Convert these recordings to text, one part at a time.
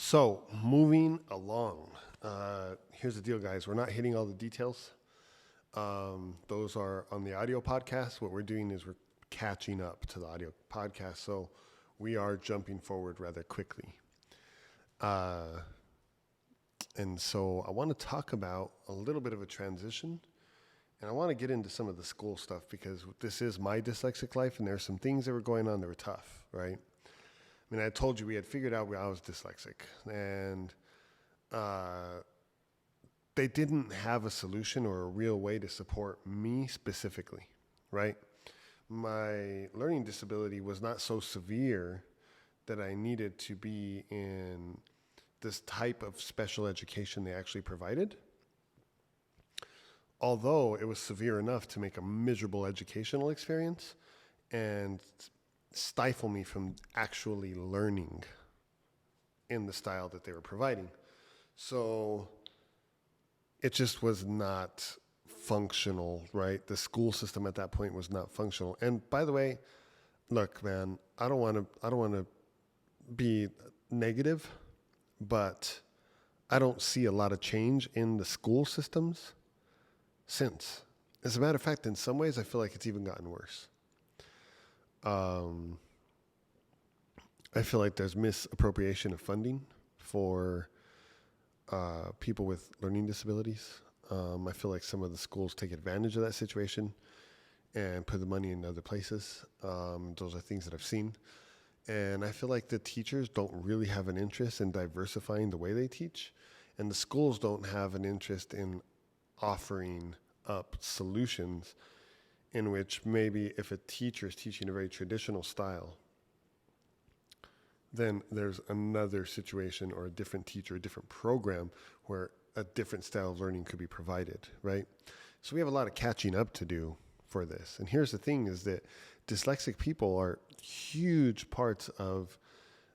So, moving along. Here's the deal, guys. We're not hitting all the details. Those are on the audio podcast. What we're doing is we're catching up to the audio podcast. So, we are jumping forward rather quickly. And so, I want to talk about a little bit of a transition. And I want to get into some of the school stuff because this is my dyslexic life, and there are some things that were going on that were tough, right? I mean, I told you we had figured out I was dyslexic, and they didn't have a solution or a real way to support me specifically, right? My learning disability was not so severe that I needed to be in this type of special education they actually provided. Although it was severe enough to make a miserable educational experience and stifle me from actually learning in the style that they were providing. So it just was not functional, right? The school system at that point was not functional. And by the way, look, man, I don't want to be negative, but I don't see a lot of change in the school systems since. As a matter of fact, in some ways, I feel like it's even gotten worse. I feel like there's misappropriation of funding for people with learning disabilities. I feel like some of the schools take advantage of that situation and put the money in other places. Those are things that I've seen. And I feel like the teachers don't really have an interest in diversifying the way they teach. And the schools don't have an interest in offering up solutions in which maybe if a teacher is teaching a very traditional style, then there's another situation or a different teacher, a different program where a different style of learning could be provided, right? So we have a lot of catching up to do for this. And here's the thing is that dyslexic people are huge parts of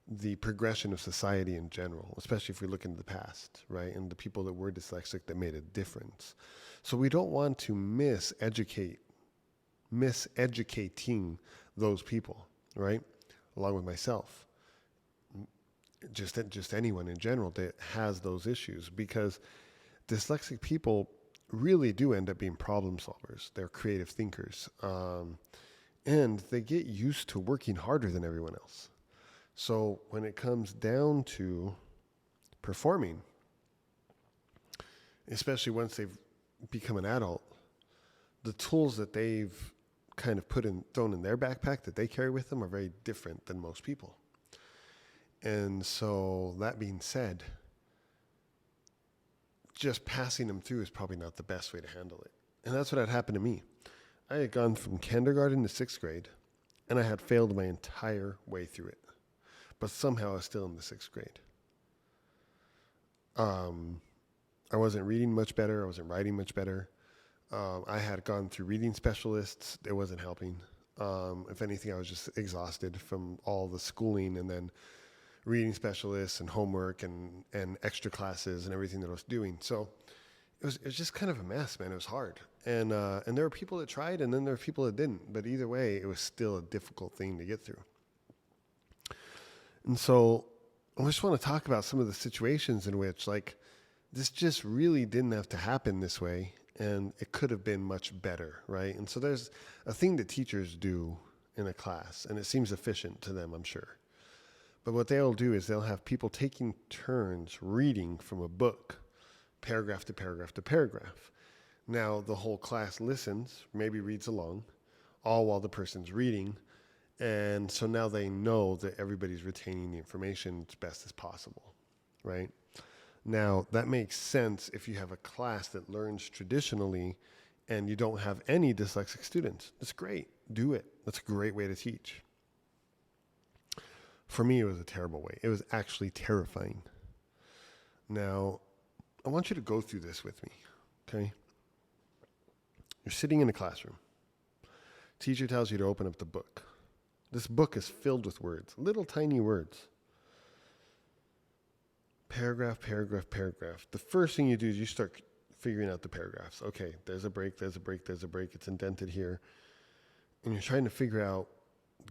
the progression of society in general, especially if we look into the past, right? And the people that were dyslexic that made a difference. So we don't want to miseducating those people, right? Along with myself, just anyone in general that has those issues, because dyslexic people really do end up being problem solvers. They're creative thinkers, and they get used to working harder than everyone else. So when it comes down to performing, especially once they've become an adult, the tools that they've kind of thrown in their backpack that they carry with them are very different than most people. And so that being said, just passing them through is probably not the best way to handle it. And that's what had happened to me. I had gone from kindergarten to sixth grade, and I had failed my entire way through it. But somehow I was still in the sixth grade. I wasn't reading much better. I wasn't writing much better. I had gone through reading specialists. It wasn't helping. If anything, I was just exhausted from all the schooling and then reading specialists and homework and extra classes and everything that I was doing. So it was just kind of a mess, man. It was hard. And there were people that tried, and then there were people that didn't. But either way, it was still a difficult thing to get through. And so I just want to talk about some of the situations in which, like, this just really didn't have to happen this way, and it could have been much better, right? And so there's a thing that teachers do in a class, and it seems efficient to them, I'm sure. But what they'll do is they'll have people taking turns reading from a book, paragraph to paragraph to paragraph. Now, the whole class listens, maybe reads along, all while the person's reading. And so now they know that everybody's retaining the information as best as possible, right? Now, that makes sense if you have a class that learns traditionally and you don't have any dyslexic students. That's great. Do it. That's a great way to teach. For me, it was a terrible way. It was actually terrifying. Now, I want you to go through this with me, okay? You're sitting in a classroom. Teacher tells you to open up the book. This book is filled with words, little tiny words. Paragraph, paragraph, paragraph. The first thing you do is you start figuring out the paragraphs. Okay, there's a break, there's a break, there's a break. It's indented here. And you're trying to figure out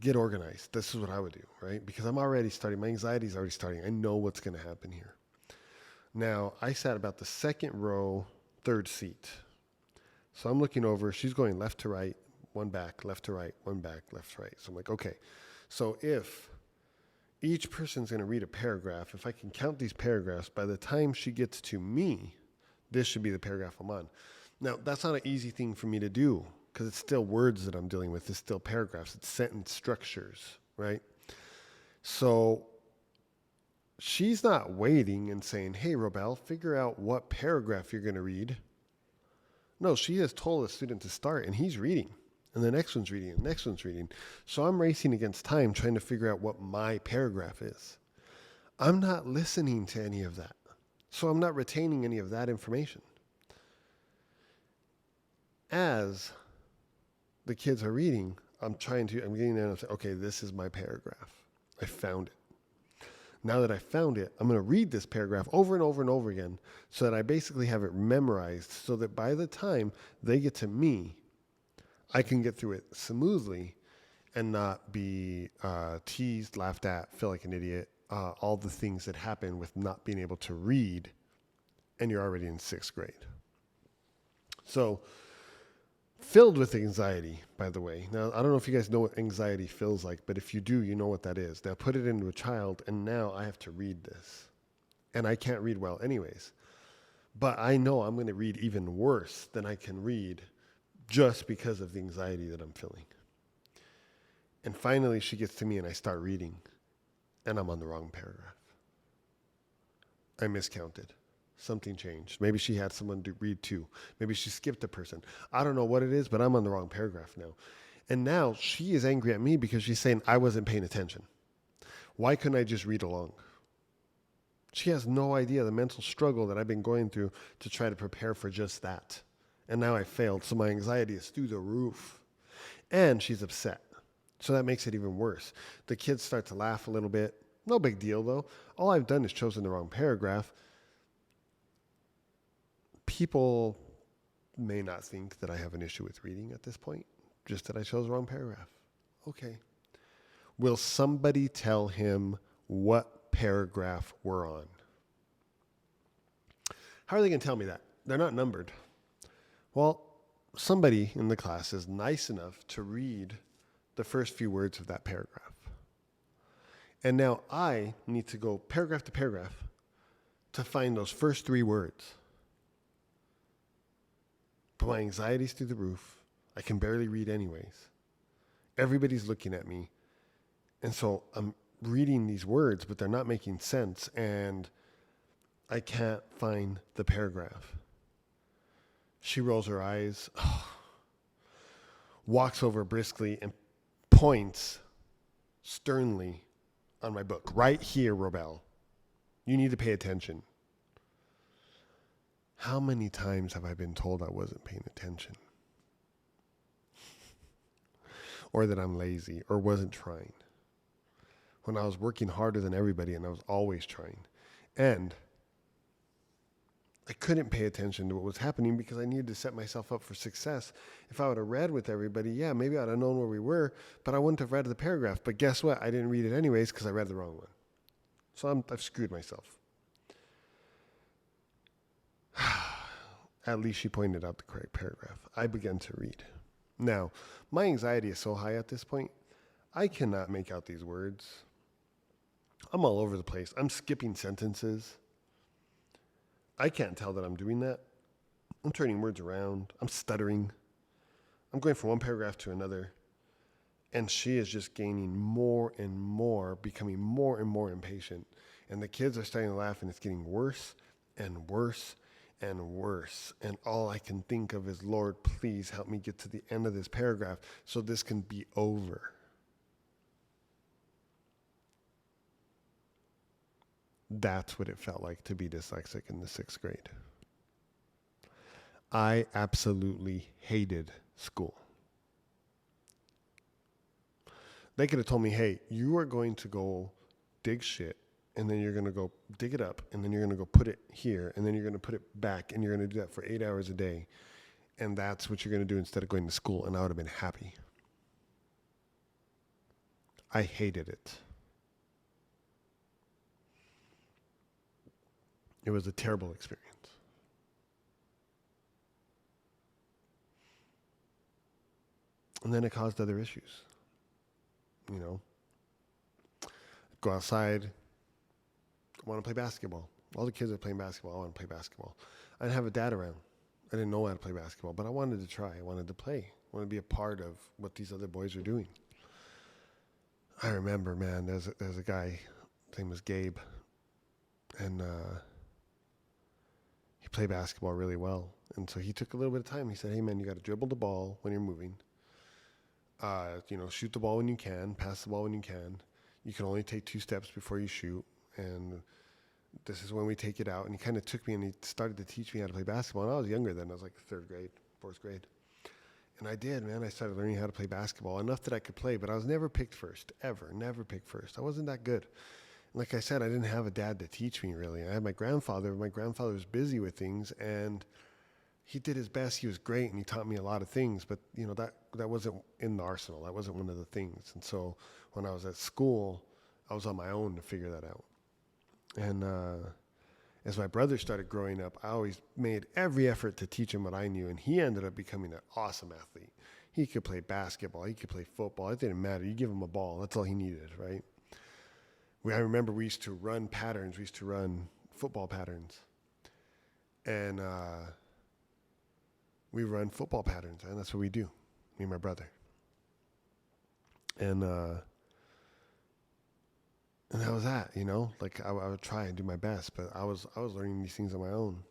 get organized. This is what I would do, right? Because I'm already starting. My anxiety is already starting. I know what's going to happen here. Now, I sat about the second row, third seat. So I'm looking over. She's going left to right, one back, left to right, one back, left to right. So I'm like, okay. So if each person's going to read a paragraph, if I can count these paragraphs, by the time she gets to me, this should be the paragraph I'm on. Now, that's not an easy thing for me to do because it's still words that I'm dealing with. It's still paragraphs. It's sentence structures, right? So she's not waiting and saying, hey, Robel, figure out what paragraph you're going to read. No, she has told the student to start, and he's reading. And the next one's reading, and the next one's reading. So I'm racing against time trying to figure out what my paragraph is. I'm not listening to any of that. So I'm not retaining any of that information. As the kids are reading, I'm getting there and I'm saying, okay, this is my paragraph. I found it. Now that I found it, I'm going to read this paragraph over and over and over again so that I basically have it memorized so that by the time they get to me, I can get through it smoothly and not be teased, laughed at, feel like an idiot, all the things that happen with not being able to read and you're already in sixth grade. So filled with anxiety, by the way. Now, I don't know if you guys know what anxiety feels like, but if you do, you know what that is. Now, put it into a child, and now I have to read this. And I can't read well anyways. But I know I'm going to read even worse than I can read just because of the anxiety that I'm feeling. And finally, she gets to me, and I start reading, and I'm on the wrong paragraph. I miscounted. Something changed. Maybe she had someone to read too. Maybe she skipped a person. I don't know what it is, but I'm on the wrong paragraph now. And now she is angry at me because she's saying I wasn't paying attention. Why couldn't I just read along? She has no idea the mental struggle that I've been going through to try to prepare for just that. And now I failed, so my anxiety is through the roof. And she's upset. So that makes it even worse. The kids start to laugh a little bit. No big deal, though. All I've done is chosen the wrong paragraph. People may not think that I have an issue with reading at this point, just that I chose the wrong paragraph. Okay. Will somebody tell him what paragraph we're on? How are they going to tell me that? They're not numbered. Well, somebody in the class is nice enough to read the first few words of that paragraph. And now I need to go paragraph to paragraph to find those first three words. But my anxiety's through the roof. I can barely read anyways. Everybody's looking at me. And so I'm reading these words, but they're not making sense. And I can't find the paragraph. She rolls her eyes, walks over briskly, and points sternly on my book. Right here, Robel. You need to pay attention. How many times have I been told I wasn't paying attention? Or that I'm lazy or wasn't trying. When I was working harder than everybody and I was always trying. And I couldn't pay attention to what was happening because I needed to set myself up for success. If I would have read with everybody, yeah, maybe I'd have known where we were, but I wouldn't have read the paragraph. But guess what? I didn't read it anyways because I read the wrong one. So I've screwed myself. At least she pointed out the correct paragraph. I began to read. Now, my anxiety is so high at this point, I cannot make out these words. I'm all over the place. I'm skipping sentences. I can't tell that I'm doing that. I'm turning words around. I'm stuttering. I'm going from one paragraph to another. And she is just gaining more and more, becoming more and more impatient. And the kids are starting to laugh, and it's getting worse and worse and worse. And all I can think of is, Lord, please help me get to the end of this paragraph so this can be over. That's what it felt like to be dyslexic in the sixth grade. I absolutely hated school. They could have told me, hey, you are going to go dig shit, and then you're going to go dig it up, and then you're going to go put it here, and then you're going to put it back, and you're going to do that for 8 hours a day. And that's what you're going to do instead of going to school, and I would have been happy. I hated it. It was a terrible experience. And then it caused other issues. You know, go outside, I want to play basketball. All the kids are playing basketball. I want to play basketball. I didn't have a dad around. I didn't know how to play basketball, but I wanted to try. I wanted to play. I wanted to be a part of what these other boys are doing. I remember, man, there's a guy, his name was Gabe, and he played basketball really well. And so he took a little bit of time. He said, hey, man, you got to dribble the ball when you're moving. Shoot the ball when you can, pass the ball when you can. You can only take 2 steps before you shoot. And this is when we take it out. And he kind of took me and he started to teach me how to play basketball. And I was younger then. I was like 3rd grade, 4th grade. And I did, man. I started learning how to play basketball. Enough that I could play, but I was never picked first, ever. Never picked first. I wasn't that good. Like I said, I didn't have a dad to teach me, really. I had my grandfather. My grandfather was busy with things, and he did his best. He was great, and he taught me a lot of things. But, that wasn't in the arsenal. That wasn't one of the things. And so when I was at school, I was on my own to figure that out. And as my brother started growing up, I always made every effort to teach him what I knew, and he ended up becoming an awesome athlete. He could play basketball. He could play football. It didn't matter. You give him a ball. That's all he needed, right? I remember we used to run patterns. We used to run football patterns. And we run football patterns, and that's what we do, me and my brother. And that was that, like I would try and do my best, but I was learning these things on my own.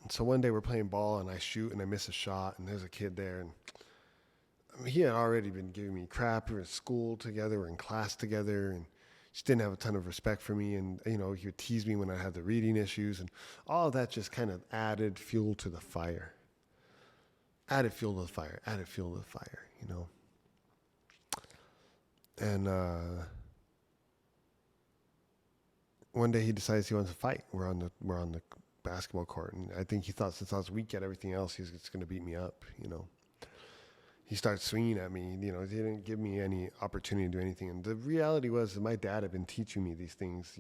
And so one day we're playing ball and I shoot and I miss a shot and there's a kid there, and he had already been giving me crap. We were in school together, we were in class together, and just didn't have a ton of respect for me. And, he would tease me when I had the reading issues, and all of that just kind of added fuel to the fire. And one day he decides he wants to fight. We're on the basketball court, and I think he thought since I was weak at everything else, he was just going to beat me up. He started swinging at me. He didn't give me any opportunity to do anything. And the reality was that my dad had been teaching me these things.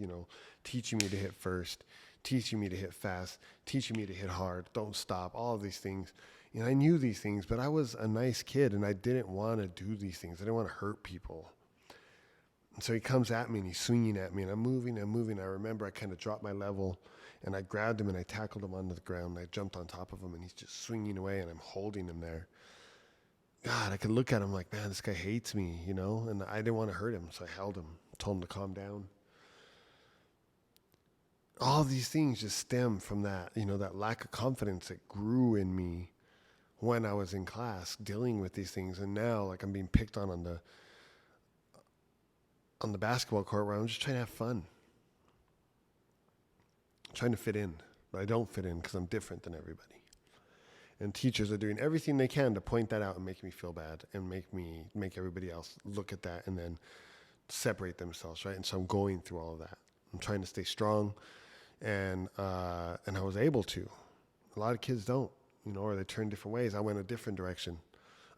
Teaching me to hit first, teaching me to hit fast, teaching me to hit hard, don't stop, all of these things. And I knew these things, but I was a nice kid, and I didn't want to do these things. I didn't want to hurt people. And so he comes at me, and he's swinging at me, and I'm moving. I remember I kind of dropped my level, and I grabbed him, and I tackled him onto the ground, and I jumped on top of him, and he's just swinging away, and I'm holding him there. God, I could look at him like, man, this guy hates me, and I didn't want to hurt him, so I held him, told him to calm down. All of these things just stem from that, that lack of confidence that grew in me when I was in class dealing with these things. And now, like, I'm being picked on the basketball court where I'm just trying to have fun. I'm trying to fit in, but I don't fit in because I'm different than everybody. And teachers are doing everything they can to point that out and make me feel bad and make everybody else look at that and then separate themselves, right? And so I'm going through all of that. I'm trying to stay strong, and I was able to. A lot of kids don't, or they turn different ways. I went a different direction.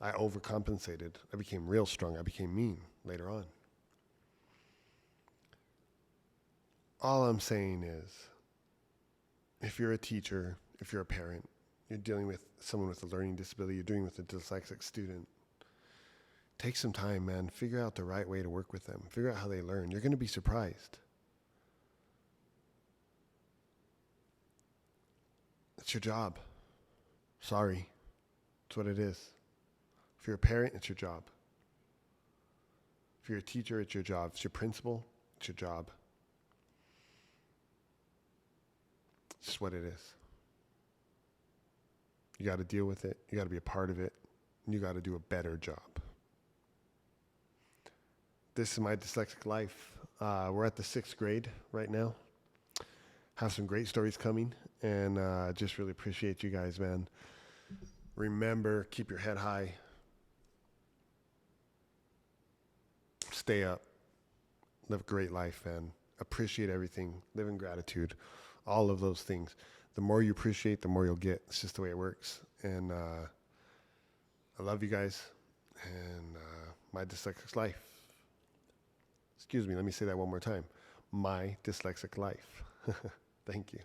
I overcompensated. I became real strong. I became mean later on. All I'm saying is, if you're a teacher, if you're a parent, you're dealing with someone with a learning disability, you're dealing with a dyslexic student, take some time, man. Figure out the right way to work with them. Figure out how they learn. You're going to be surprised. It's your job. Sorry. It's what it is. If you're a parent, it's your job. If you're a teacher, it's your job. If you're a principal, it's your job. It's just what it is. You got to deal with it. You got to be a part of it. And you got to do a better job. This is my dyslexic life. We're at the 6th grade right now. Have some great stories coming. And just really appreciate you guys, man. Remember, keep your head high. Stay up. Live a great life, man. Appreciate everything. Live in gratitude. All of those things. The more you appreciate, the more you'll get. It's just the way it works. And I love you guys. And my dyslexic life. Excuse me, let me say that one more time. My Dyslexic Life. Thank you.